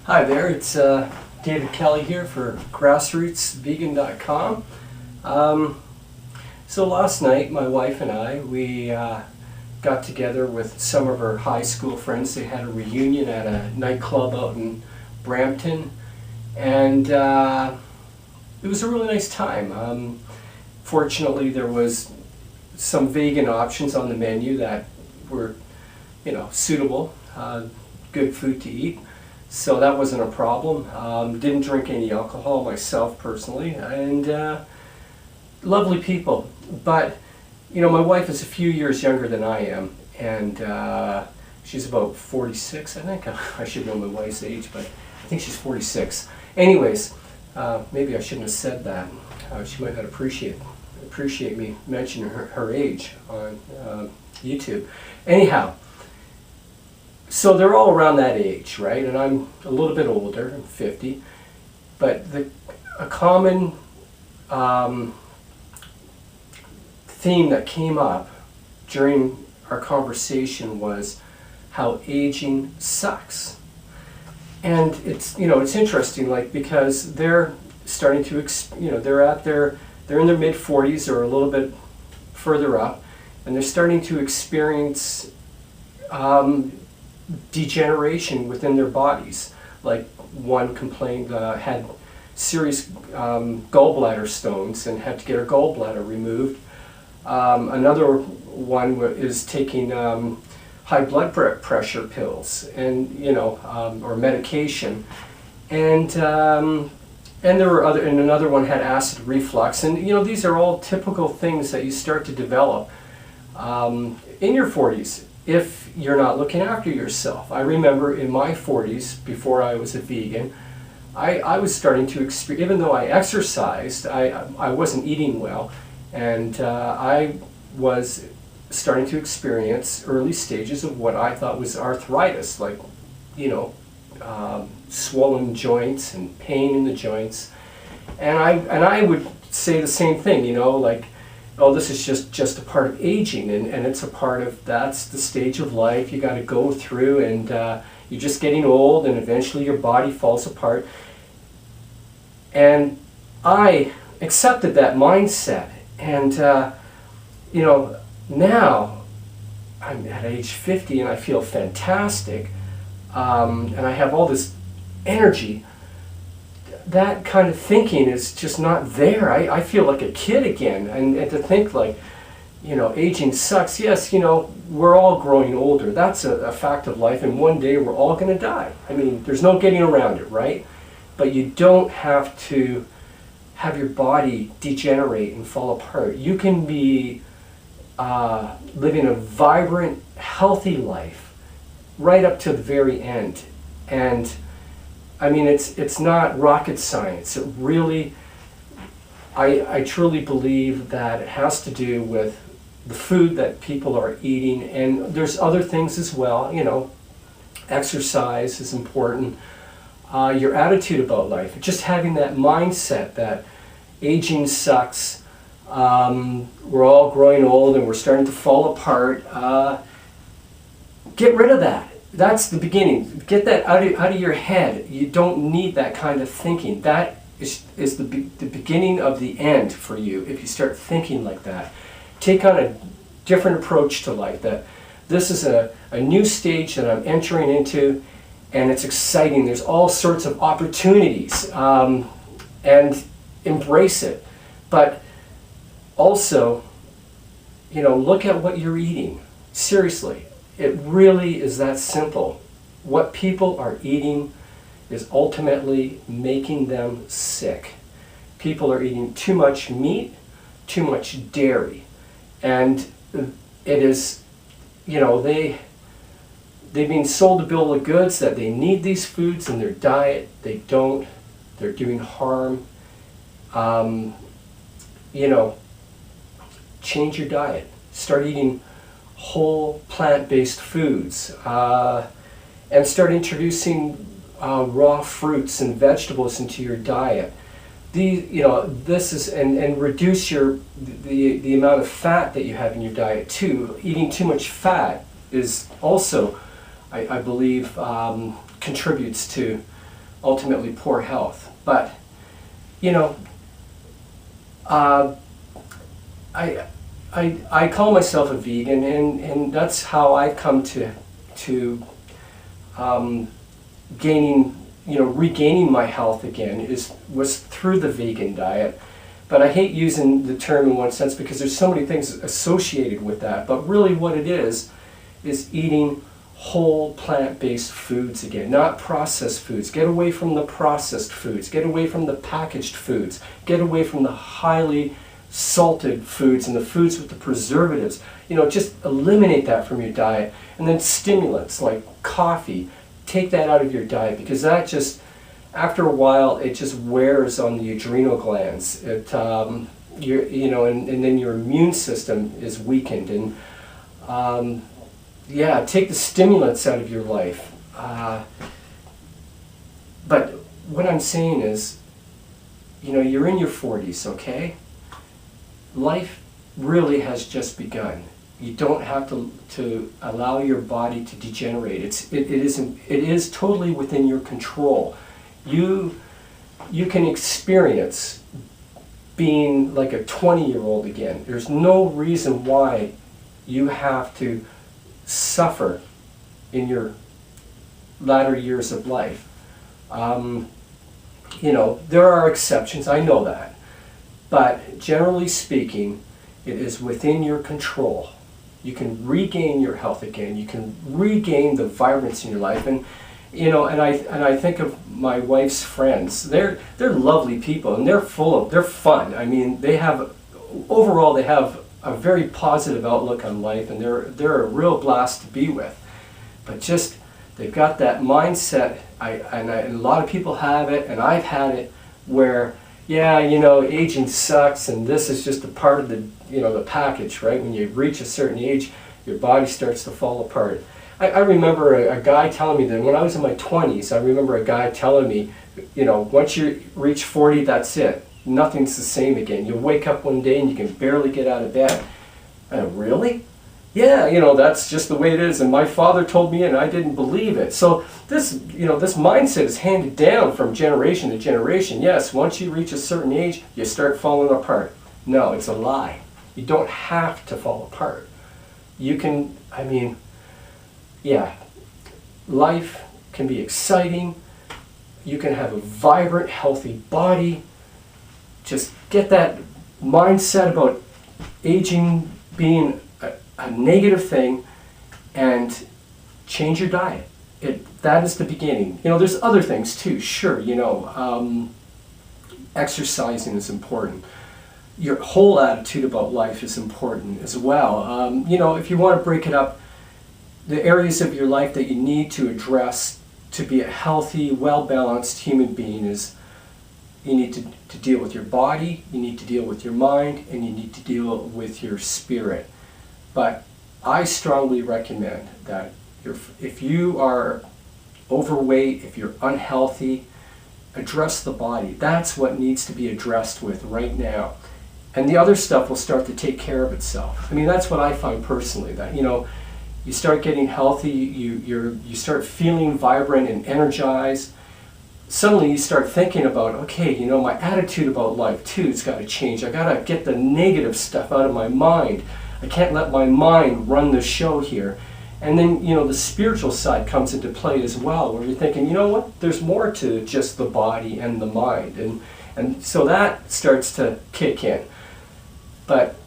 Hi there, it's David Kelly here for grassrootsvegan.com. So last night my wife and I, we got together with some of our high school friends. They had a reunion at a nightclub out in Brampton, and it was a really nice time. Fortunately, there was some vegan options on the menu that were, suitable, good food to eat. So that wasn't a problem. Didn't drink any alcohol myself personally, and lovely people. But my wife is a few years younger than I am, and she's about 46. I think I should know my wife's age, but I think she's 46. Anyways, maybe I shouldn't have said that. She might not appreciate me mentioning her age on YouTube. Anyhow. So they're all around that age, right? And I'm a little bit older, I'm 50. But a common theme that came up during our conversation was how aging sucks. And it's interesting, because they're starting to they're in their mid 40s or a little bit further up, and they're starting to experience degeneration within their bodies. Like one complained, had serious gallbladder stones and had to get her gallbladder removed. Another one is taking high blood pressure pills and or medication, and there were and another one had acid reflux, and these are all typical things that you start to develop in your 40s. If you're not looking after yourself. I remember in my 40s, before I was a vegan, I was starting to experience, even though I exercised, I wasn't eating well, and I was starting to experience early stages of what I thought was arthritis, like, swollen joints and pain in the joints. And I would say the same thing, oh, this is just a part of aging, and it's a part of, that's the stage of life you got to go through, and you're just getting old, and eventually your body falls apart. And I accepted that mindset, and now I'm at age 50 and I feel fantastic, and I have all this energy. That kind of thinking is just not there. I feel like a kid again, and to think aging sucks. Yes, we're all growing older. That's a fact of life, and one day we're all going to die. I mean, there's no getting around it, right? But you don't have to have your body degenerate and fall apart. You can be living a vibrant, healthy life right up to the very end. And I mean, it's not rocket science. It really, I truly believe that it has to do with the food that people are eating, and there's other things as well. Exercise is important. Your attitude about life, just having that mindset that aging sucks. We're all growing old and we're starting to fall apart. Get rid of that. That's the beginning. Get that out of your head. You don't need that kind of thinking. That is the beginning of the end for you if you start thinking like that. Take on a different approach to life, that this is a new stage that I'm entering into, and it's exciting. There's all sorts of opportunities, and embrace it. But also, look at what you're eating. Seriously. It really is that simple. What people are eating is ultimately making them sick. People are eating too much meat, too much dairy, and it is, they've been sold a bill of goods that they need these foods in their diet. They don't. They're doing harm. Change your diet. Start eating whole plant-based foods, and start introducing raw fruits and vegetables into your diet. This is, and reduce the amount of fat that you have in your diet too. Eating too much fat is also, I believe, contributes to ultimately poor health. But, you know, I call myself a vegan, and that's how I've come to regaining my health again was through the vegan diet. But I hate using the term in one sense because there's so many things associated with that. But really what it is eating whole plant-based foods again, not processed foods. Get away from the processed foods. Get away from the packaged foods. Get away from the highly salted foods and the foods with the preservatives. Just eliminate that from your diet. And then stimulants like coffee, take that out of your diet, because that just, after a while, it just wears on the adrenal glands. And then your immune system is weakened. And take the stimulants out of your life. But what I'm saying is, you're in your 40s, okay? Life really has just begun. You don't have to allow your body to degenerate. It is totally within your control. You can experience being like a 20-year-old again. There's no reason why you have to suffer in your latter years of life. There are exceptions, I know that. But generally speaking, it is within your control. You can regain your health again. You can regain the vibrancy in your life. And I think of my wife's friends. They're lovely people, and they're fun. I mean, they have a very positive outlook on life, and they're a real blast to be with. But just they've got that mindset. And a lot of people have it, and I've had it, where aging sucks, and this is just a part of the package, right? When you reach a certain age, your body starts to fall apart. I remember a guy telling me that when I was in my 20s, I remember a guy telling me, once you reach 40, that's it. Nothing's the same again. You wake up one day and you can barely get out of bed. Really? Yeah, that's just the way it is. And my father told me, and I didn't believe it. So this mindset is handed down from generation to generation. Yes, once you reach a certain age, you start falling apart. No, it's a lie. You don't have to fall apart. You can, life can be exciting. You can have a vibrant, healthy body. Just get that mindset about aging being a negative thing, and change your diet. That is the beginning. There's other things too, sure. Exercising is important. Your whole attitude about life is important as well. If you want to break it up, the areas of your life that you need to address to be a healthy, well-balanced human being is, you need to deal with your body, you need to deal with your mind, and you need to deal with your spirit. But I strongly recommend that if you are overweight, if you're unhealthy, address the body. That's what needs to be addressed with right now. And the other stuff will start to take care of itself. That's what I find personally, that you start getting healthy, you start feeling vibrant and energized. Suddenly you start thinking about, okay, my attitude about life too has got to change. I got to get the negative stuff out of my mind. I can't let my mind run the show here. And then, the spiritual side comes into play as well, where you're thinking, there's more to just the body and the mind. And so that starts to kick in. But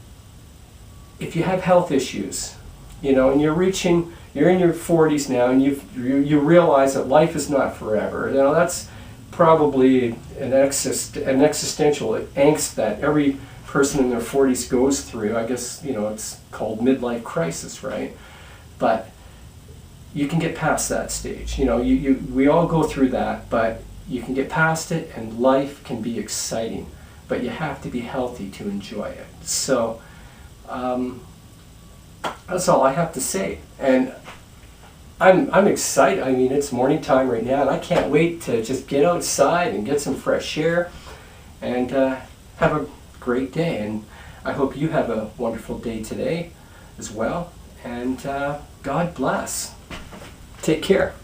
if you have health issues, and you're in your 40s now, and you realize that life is not forever, that's probably an existential angst that every person in their 40s goes through. I guess, it's called midlife crisis, right? But you can get past that stage. We all go through that, but you can get past it, and life can be exciting. But you have to be healthy to enjoy it. So that's all I have to say. And I'm excited. It's morning time right now, and I can't wait to just get outside and get some fresh air and have a great day. And I hope you have a wonderful day today as well. And God bless. Take care.